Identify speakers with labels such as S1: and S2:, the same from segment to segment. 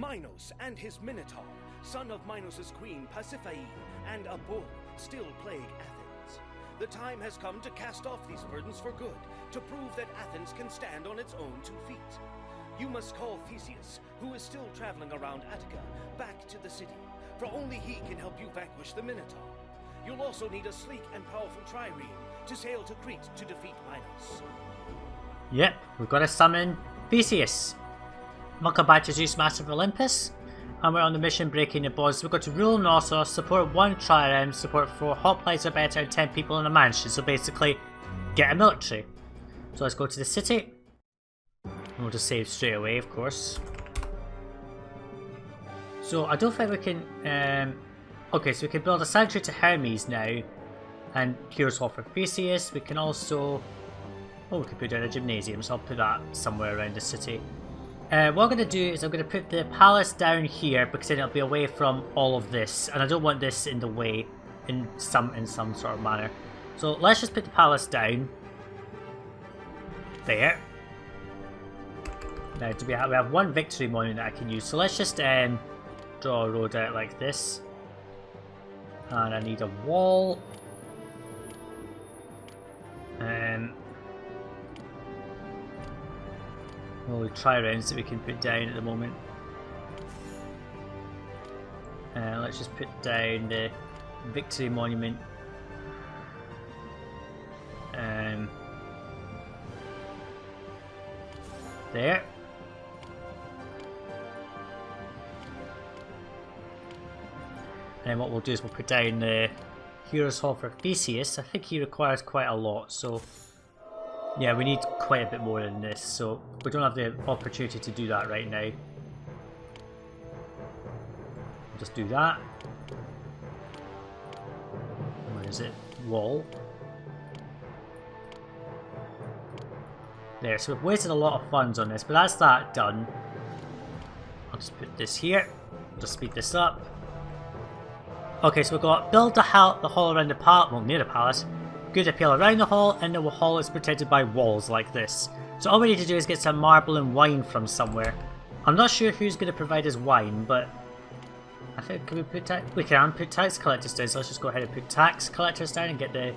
S1: Minos and his Minotaur, son of Minos' queen Pasiphae, and a bull still plague Athens. The time has come to cast off these burdens for good, to prove that Athens can stand on its own 2 feet. You must call Theseus, who is still traveling around Attica, back to the city, for only he can help you vanquish the Minotaur. You'll also need a sleek and powerful trireme to sail to Crete to defeat Minos.
S2: Yep, we've got to summon Theseus. Welcome back to Zeus, Master of Olympus, and we're on the mission breaking the bonds. We've got to rule Knossos, support 1 trireme, support 4 hoplites are better, and 10 people in a mansion. So basically, get a military. So let's go to the city. And we'll just save straight away, of course. So I don't think we can... okay, so we can build a sanctuary to Hermes now. And here's all for Theseus. We can also... oh, we can put down a gymnasium, so I'll put that somewhere around the city. What I'm going to do is I'm going to put the palace down here because then it'll be away from all of this. And I don't want this in the way in some sort of manner. So let's just put the palace down. There. Now we have 1 victory monument that I can use. So let's just draw a road out like this. And I need a wall. Well, triremes that we can put down at the moment. Let's just put down the victory monument. There. And then what we'll do is we'll put down the Heroes Hall for Theseus. I think he requires quite a lot, so yeah, we need quite a bit more than this, so we don't have the opportunity to do that right now. We'll just do that. Where is it? Wall. There, so we've wasted a lot of funds on this, but that's that done. I'll just put this here. Just speed this up. Okay, so we've got build the hall around the palace, well, near the palace. Good appeal around the hall, and the hall is protected by walls like this. So all we need to do is get some marble and wine from somewhere. I'm not sure who's going to provide us wine, but I think we can put tax collectors down. So let's just go ahead and put tax collectors down and get the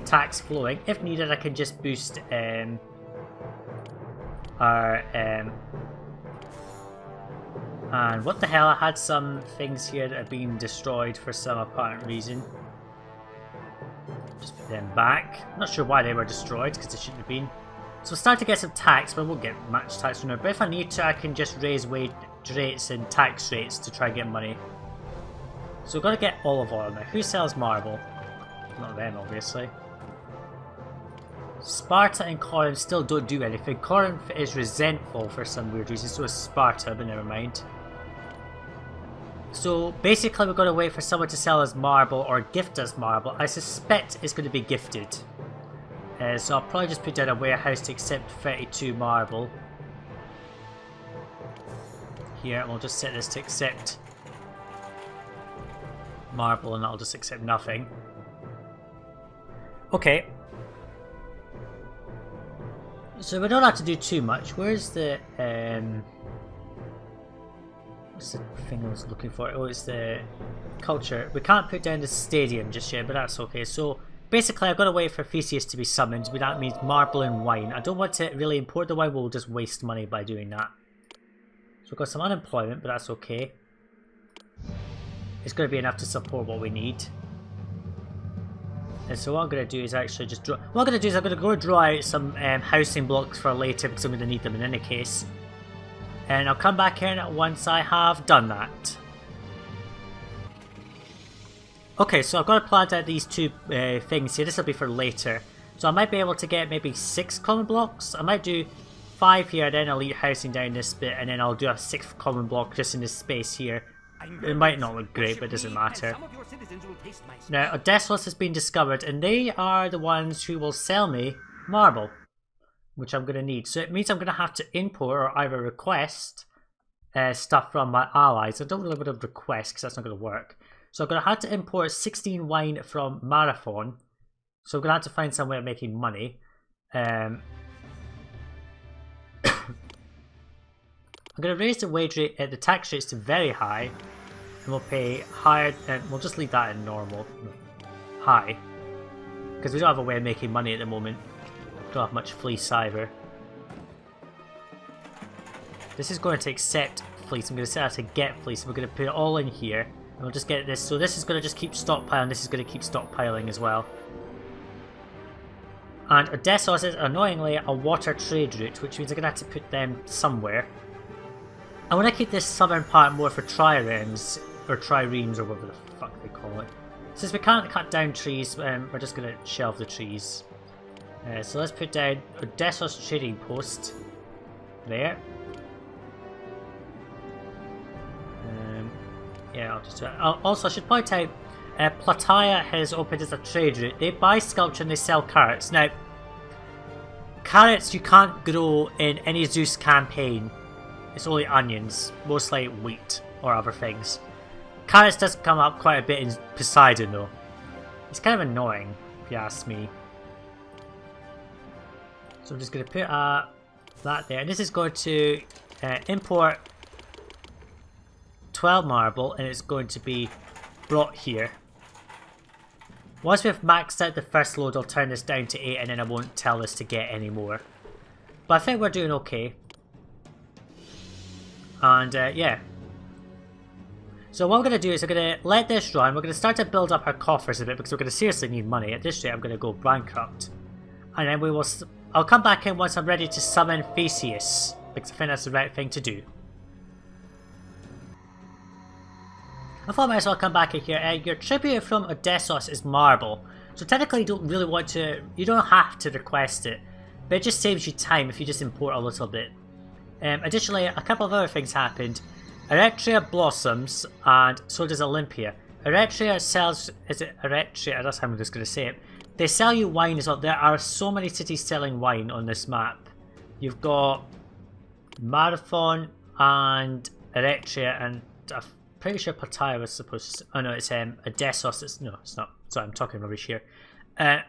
S2: tax flowing. If needed, I can just boost our and what the hell, I had some things here that have been destroyed for some apparent reason. Just put them back. I'm not sure why they were destroyed, because they shouldn't have been. So we'll start to get some tax, but we'll get much tax from there. But if I need to, I can just raise wage rates and tax rates to try and get money. So we've got to get olive oil now. Who sells marble? Not them, obviously. Sparta and Corinth still don't do anything. Corinth is resentful for some weird reason, so is Sparta, but never mind. So basically we're going to wait for someone to sell us marble or gift us marble. I suspect it's going to be gifted. So I'll probably just put down a warehouse to accept 32 marble. Here, and we'll just set this to accept marble, and I'll just accept nothing. Okay. So we don't have to do too much. Where's the what's the thing I was looking for? Oh, it's the culture. We can't put down the stadium just yet, but that's okay. So basically I've got to wait for Theseus to be summoned, but that means marble and wine. I don't want to really import the wine, we'll just waste money by doing that. So we've got some unemployment, but that's okay. It's going to be enough to support what we need. And so what I'm going to do is actually just draw... What I'm going to do is I'm going to go draw out some housing blocks for later, because I'm going to need them in any case. And I'll come back here once I have done that. Okay, so I've got to plant out these 2 things here. This will be for later. So I might be able to get maybe 6 common blocks. I might do 5 here, then I'll leave housing down this bit, and then I'll do a 6th common block just in this space here. It might not look great, but it doesn't matter. Now, Odysseus has been discovered, and they are the ones who will sell me marble, which I'm going to need. So it means I'm going to have to import or either request stuff from my allies. I don't really want to request because that's not going to work. So I'm going to have to import 16 wine from Marathon. So I'm going to have to find some way of making money. I'm going to raise the wage rate, the tax rates to very high, and we'll pay higher, and we'll just leave that in normal, high, because we don't have a way of making money at the moment. Don't have much fleece either. This is going to accept fleece. I'm going to set out to get fleece. We're going to put it all in here, and we'll just get this. So this is going to just keep stockpiling. This is going to keep stockpiling as well. And Odessos is annoyingly a water trade route, which means I'm going to have to put them somewhere. I want to keep this southern part more for triremes, or triremes, or whatever the fuck they call it. Since we can't cut down trees, we're just going to shelve the trees. So let's put down Odessos trading post. There. Yeah, I'll just do it. Also, I should point out, Plataea has opened as a trade route. They buy sculpture and they sell carrots. Now, carrots you can't grow in any Zeus campaign. It's only onions, mostly wheat or other things. Carrots does come up quite a bit in Poseidon though. It's kind of annoying, if you ask me. So I'm just going to put that there. And this is going to import 12 marble, and it's going to be brought here. Once we've maxed out the first load, I'll turn this down to 8, and then I won't tell this to get any more. But I think we're doing okay. And yeah. So what I'm going to do is I'm going to let this run. We're going to start to build up our coffers a bit because we're going to seriously need money. At this rate, I'm going to go bankrupt. And then we will. I'll come back in once I'm ready to summon Theseus, because I think that's the right thing to do. I thought I might as well come back in here. Your tribute from Odessos is marble, so technically you don't really want to. You don't have to request it, but it just saves you time if you just import a little bit. Additionally, a couple of other things happened. Eretria blossoms, and so does Olympia. Eretria sells. Is it Eretria? That's how I'm just going to say it. They sell you wine as well. There are so many cities selling wine on this map. You've got Marathon and Eretria, and I'm pretty sure Plataea was supposed to. Oh no, it's Odessos. No, it's not. Sorry, I'm talking rubbish here.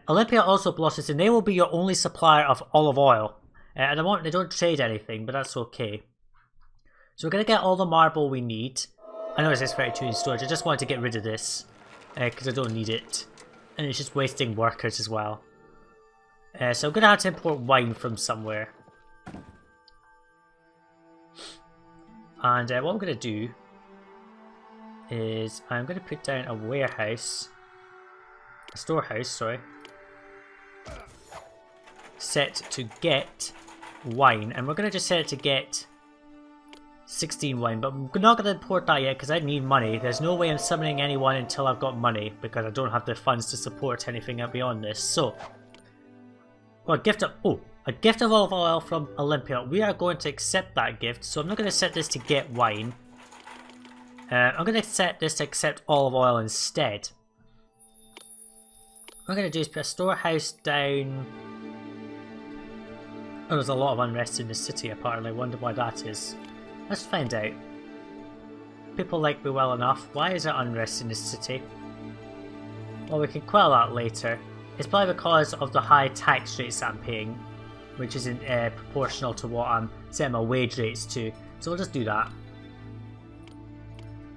S2: Olympia also blossoms, and they will be your only supplier of olive oil. At the moment, they don't trade anything, but that's okay. So we're going to get all the marble we need. I know it says 32 in storage. I just wanted to get rid of this because I don't need it. And it's just wasting workers as well. So I'm going to have to import wine from somewhere. And what I'm going to do is I'm going to put down a warehouse. A storehouse, sorry. Set to get wine. And we're going to just set it to get 16 wine, but I'm not going to import that yet because I need money. There's no way I'm summoning anyone until I've got money because I don't have the funds to support anything beyond this. So, well, a gift of olive oil from Olympia. We are going to accept that gift, so I'm not going to set this to get wine. I'm going to set this to accept olive oil instead. What I'm going to do is put a storehouse down. Oh, there's a lot of unrest in the city apparently. I wonder why that is. Let's find out. People like me well enough. Why is there unrest in this city? Well, we can quell that later. It's probably because of the high tax rates I'm paying, which isn't proportional to what I'm setting my wage rates to. So we'll just do that.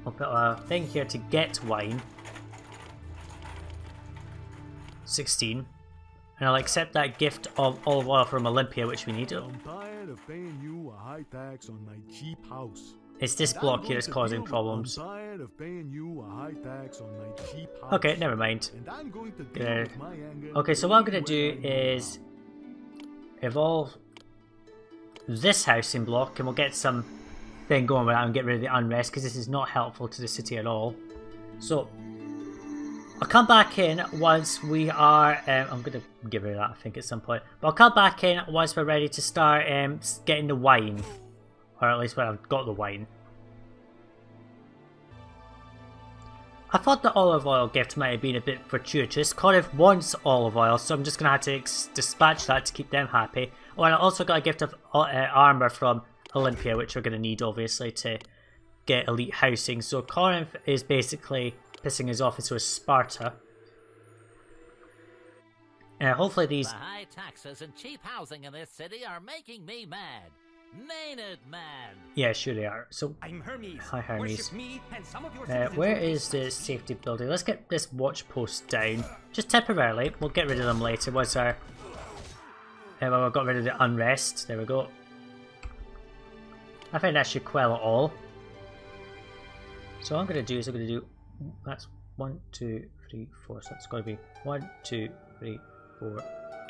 S2: I'll put a thing here to get wine. 16. And I'll accept that gift of olive oil from Olympia, which we need.
S3: I'm tired of paying you a high tax on my cheap house.
S2: It's this block here that's causing problems.
S3: I'm tired of paying you a high tax on my cheap house.
S2: Okay, never mind.
S3: And I'm going to deal with my anger.
S2: Okay, so what I'm going to do is evolve this housing block, and we'll get some thing going with that and get rid of the unrest, because this is not helpful to the city at all. So I'll come back in once we are. I'm going to get rid of that, I think, at some point. But I'll come back in once we're ready to start getting the wine. Or at least when I've got the wine. I thought the olive oil gift might have been a bit fortuitous. Corinth wants olive oil, so I'm just going to have to dispatch that to keep them happy. Oh, and I also got a gift of armour from Olympia, which we're going to need, obviously, to get elite housing. So Corinth is basically pissing us off, and so is Sparta. Hopefully these...
S4: The high taxes and cheap housing in this city are making me mad. Maynard, man.
S2: Yeah, sure they are. So,
S5: I'm Hermes.
S2: hi Hermes.
S5: Worship me and some of your citizens
S2: Where
S5: will
S2: is
S5: taste my
S2: the
S5: speed.
S2: safety building? Let's get this watch post down. Just temporarily. We'll get rid of them later. What's our... well, we got rid of the unrest. There we go. I think that should quell it all. So what I'm going to do is I'm going to do... That's 1, 2, 3, 4. So that's got to be 1, 2, 3, 4,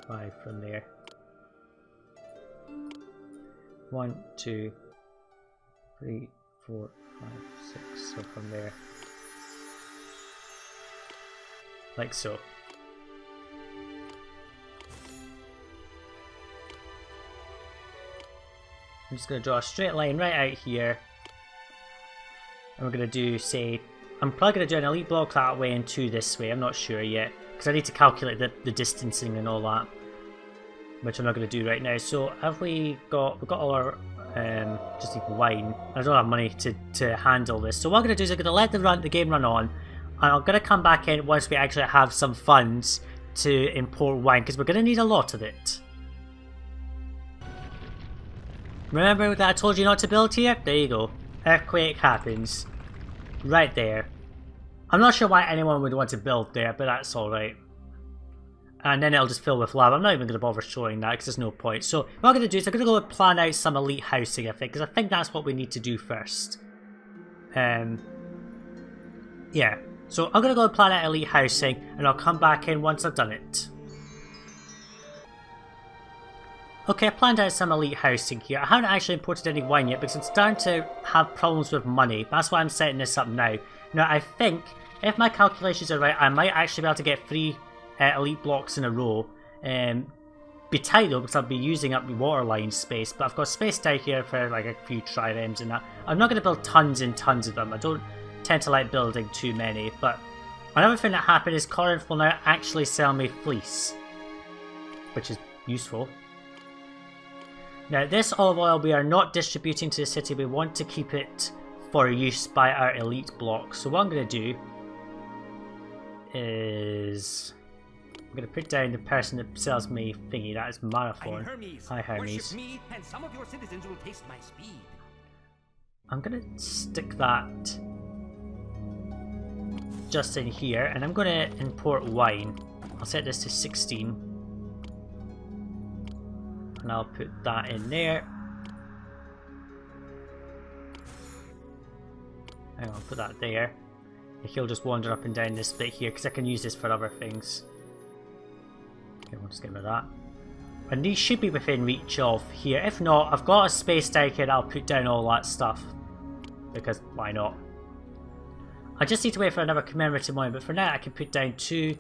S2: 5 from there. 1, 2, 3, 4, 5, 6. So from there. Like so. I'm just going to draw a straight line right out here. And we're going to do, say, I'm probably going to do an elite block that way and 2 this way. I'm not sure yet. Because I need to calculate the distancing and all that. Which I'm not going to do right now. So have we've got all our, just need wine. I don't have money to handle this. So what I'm going to do is I'm going to let the game run on. And I'm going to come back in once we actually have some funds to import wine. Because we're going to need a lot of it. Remember that I told you not to build here? There you go. Earthquake happens. Right there. I'm not sure why anyone would want to build there, but that's alright. And then it'll just fill with lava. I'm not even going to bother showing that because there's no point. So what I'm going to do is I'm going to go and plan out some elite housing, I think. Because I think that's what we need to do first. Yeah. So I'm going to go and plan out elite housing. And I'll come back in once I've done it. Okay, I planned out some elite housing here. I haven't actually imported any wine yet because I'm starting to have problems with money. That's why I'm setting this up now. Now, I think, if my calculations are right, I might actually be able to get 3 elite blocks in a row. Be tight though, because I'll be using up the water line space, but I've got space down here for like a few triremes and that. I'm not going to build tons and tons of them. I don't tend to like building too many, but another thing that happened is Corinth will now actually sell me fleece, which is useful. Now this olive oil we are not distributing to the city, we want to keep it for use by our elite blocks. So what I'm going to do is I'm going to put down the person that sells me thingy, that is Minotaur. Hi Hermes.
S5: Worship me and some of your citizens will taste my speed.
S2: I'm going to stick that just in here and I'm going to import wine. I'll set this to 16. And I'll put that in there. And I'll put that there. And he'll just wander up and down this bit here because I can use this for other things. Okay, we'll just get rid of that. And these should be within reach of here. If not, I've got a space down here that I'll put down all that stuff. Because why not? I just need to wait for another commemorative moment, but for now I can put down 2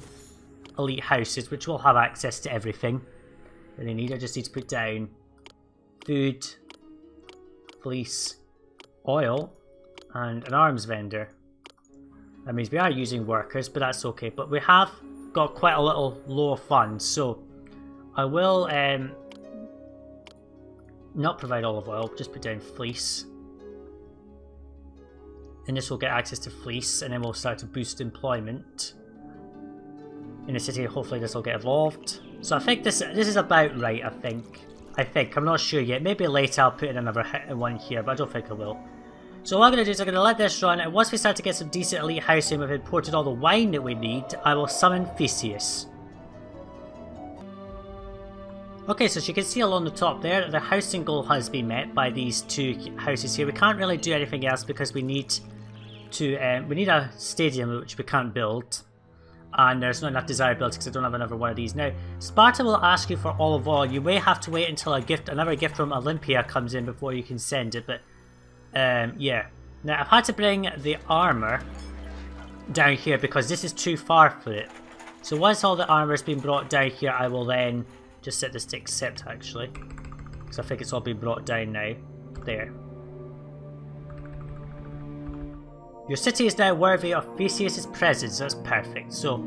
S2: elite houses which will have access to everything that they need. I just need to put down food, fleece, oil, and an arms vendor. That means we are using workers, but that's okay. But we have got quite a little low funds, so I will not provide olive oil, just put down fleece. And this will get access to fleece, and then we'll start to boost employment in the city. Hopefully this will get evolved. So I think this is about right, I think. I'm not sure yet. Maybe later I'll put in another one here, but I don't think I will. So what I'm going to do is I'm going to let this run, and once we start to get some decent elite housing, we've imported all the wine that we need, I will summon Theseus. Okay, so as you can see along the top there, that the housing goal has been met by these 2 houses here. We can't really do anything else because we need to we need a stadium which we can't build. And there's not enough desired builds because I don't have another one of these. Now, Sparta will ask you for olive oil. You may have to wait until another gift from Olympia comes in before you can send it, but yeah. Now, I've had to bring the armor down here because this is too far for it. So once all the armor has been brought down here, I will then just set this to accept actually. Because I think it's all been brought down now. There. Your city is now worthy of Theseus' presence. That's perfect. So,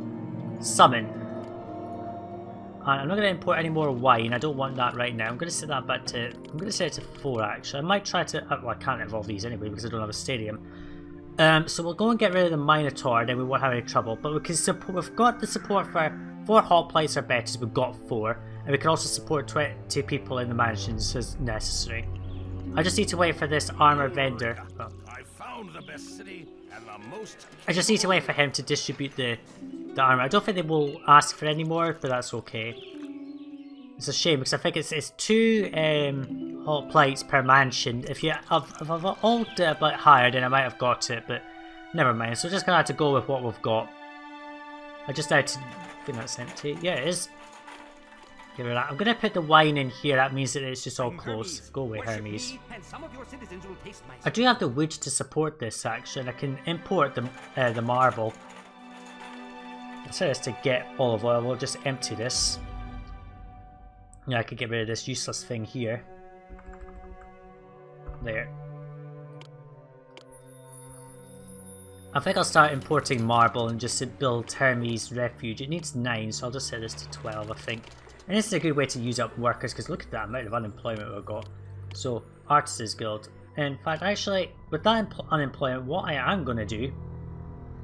S2: summon. And I'm not going to import any more wine. I don't want that right now. I'm going to set that back to... I'm going to set it to 4 actually. I might try to... well, I can't evolve these anyway because I don't have a stadium. So we'll go and get rid of the Minotaur. Then we won't have any trouble. But we can support... We've got the support for 4 hoplites or better. We've got 4. And we can also support 20 people in the mansions as necessary. I just need to wait for this armor vendor. Oh.
S4: I found the best city and the most.
S2: I just need to wait for him to distribute the armor. I don't think they will ask for any more, but that's okay. It's a shame because I think it's 2 hot plates per mansion. If I've altered it a bit higher, then I might have got it, but never mind. So we're just gonna have to go with what we've got. I just had to. I think that's empty. Yeah, it is. Give it that. I'm gonna put the wine in here. That means that it's just all closed. Go away, Hermes.
S5: And some of your citizens will taste my
S2: I do have the wood to support this actually. I can import the marble. Instead of to get olive oil, we'll just empty this. Yeah, I could get rid of this useless thing here. There. I think I'll start importing marble and just build Hermes Refuge. It needs 9, so I'll just set this to 12, I think. And this is a good way to use up workers, because look at that amount of unemployment we've got. So, Artisans Guild. In fact, actually, with that unemployment, what I am going to do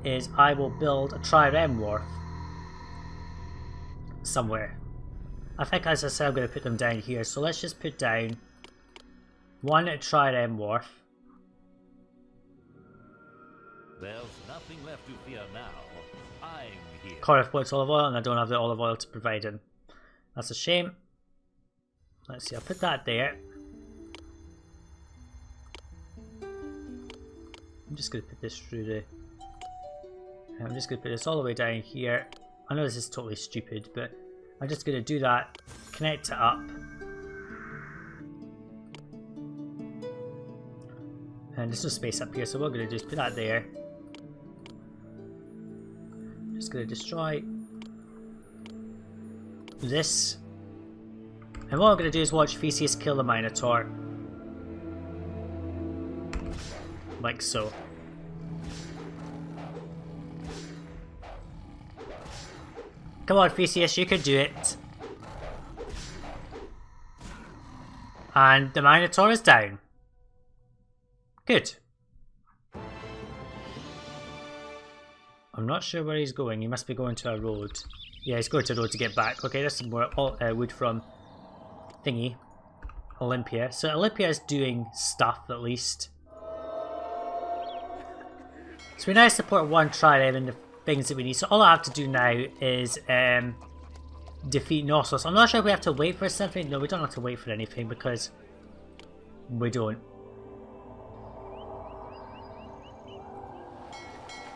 S2: is I will build a trireme wharf somewhere. I think, as I said, I'm going to put them down here. So let's just put down 1 trireme wharf.
S6: There's nothing left to fear now. I'm here.
S2: Corinth wants olive oil, and I don't have the olive oil to provide him. That's a shame. Let's see, I'll put that there. I'm just going to put this through the... I'm just going to put this all the way down here. I know this is totally stupid, but I'm just going to do that, connect it up. And there's no space up here, so what we're going to do is put that there. Just going to destroy this. And what I'm going to do is watch Theseus kill the Minotaur. Like so. Come on, Theseus, you can do it. And the Minotaur is down. Good. I'm not sure where he's going. He must be going to a road. Yeah, he's going to a road to get back. Okay, there's some more wood from thingy. Olympia. So Olympia is doing stuff at least. So we now support 1 trireme and the things that we need. So all I have to do now is defeat Knossos. I'm not sure if we have to wait for something. No, we don't have to wait for anything because we don't.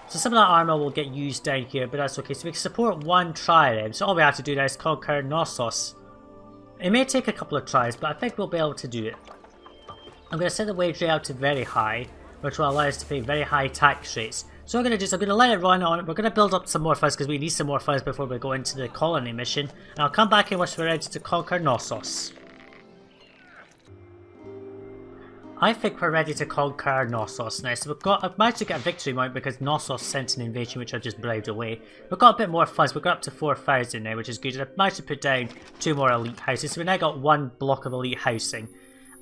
S2: So some of that armor will get used down here, but that's okay. So we can support 1 trireme. So all we have to do now is conquer Knossos. It may take a couple of tries, but I think we'll be able to do it. I'm going to set the wage rate out to very high, which will allow us to pay very high tax rates. So what I'm going to do is I'm going to let it run on. We're going to build up some more funds because we need some more funds before we go into the colony mission. And I'll come back here once we're ready to conquer Knossos. I think we're ready to conquer Knossos now. So I've managed to get a victory mount because Knossos sent an invasion which I just bribed away. We've got a bit more funds. We've got up to 4,000 now, which is good. And I've managed to put down 2 more elite houses. So we've now got 1 block of elite housing.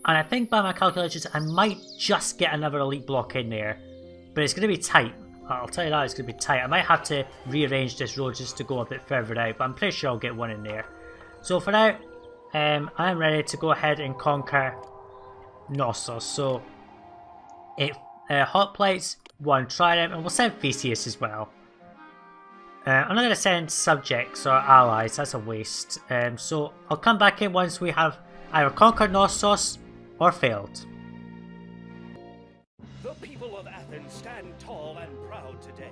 S2: And I think by my calculations, I might just get another elite block in there. But it's going to be tight. I'll tell you that, it's going to be tight. I might have to rearrange this road just to go a bit further out. But I'm pretty sure I'll get 1 in there. So for now, I'm ready to go ahead and conquer Knossos. So, hot plates, 1 trireme, and we'll send Theseus as well. I'm not going to send subjects or allies, that's a waste. So, I'll come back in once we have either conquered Knossos or failed.
S1: The people of Athens stand tall and proud today.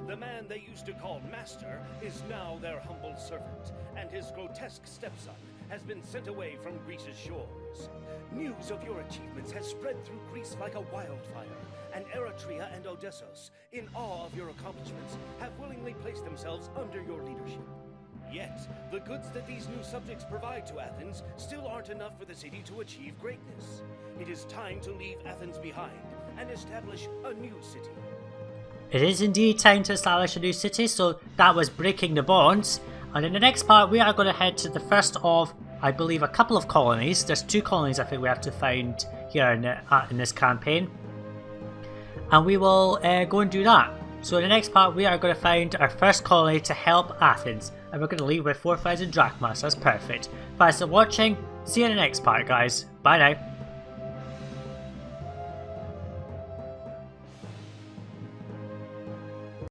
S1: The man they used to call master is now their humble servant, and his grotesque stepson has been sent away from Greece's shores. News of your achievements has spread through Greece like a wildfire, and Eretria and Odysseus, in awe of your accomplishments, have willingly placed themselves under your leadership. Yet, the goods that these new subjects provide to Athens still aren't enough for the city to achieve greatness. It is time to leave Athens behind and establish a new city.
S2: It is indeed time to establish a new city, so that was breaking the bonds. And in the next part, we are going to head to the first of, I believe, a couple of colonies. There's 2 colonies I think we have to find here in this campaign. And we will go and do that. So in the next part, we are going to find our first colony to help Athens. And we're going to leave with 4,000 drachmas. That's perfect. Thanks for watching. See you in the next part, guys. Bye now.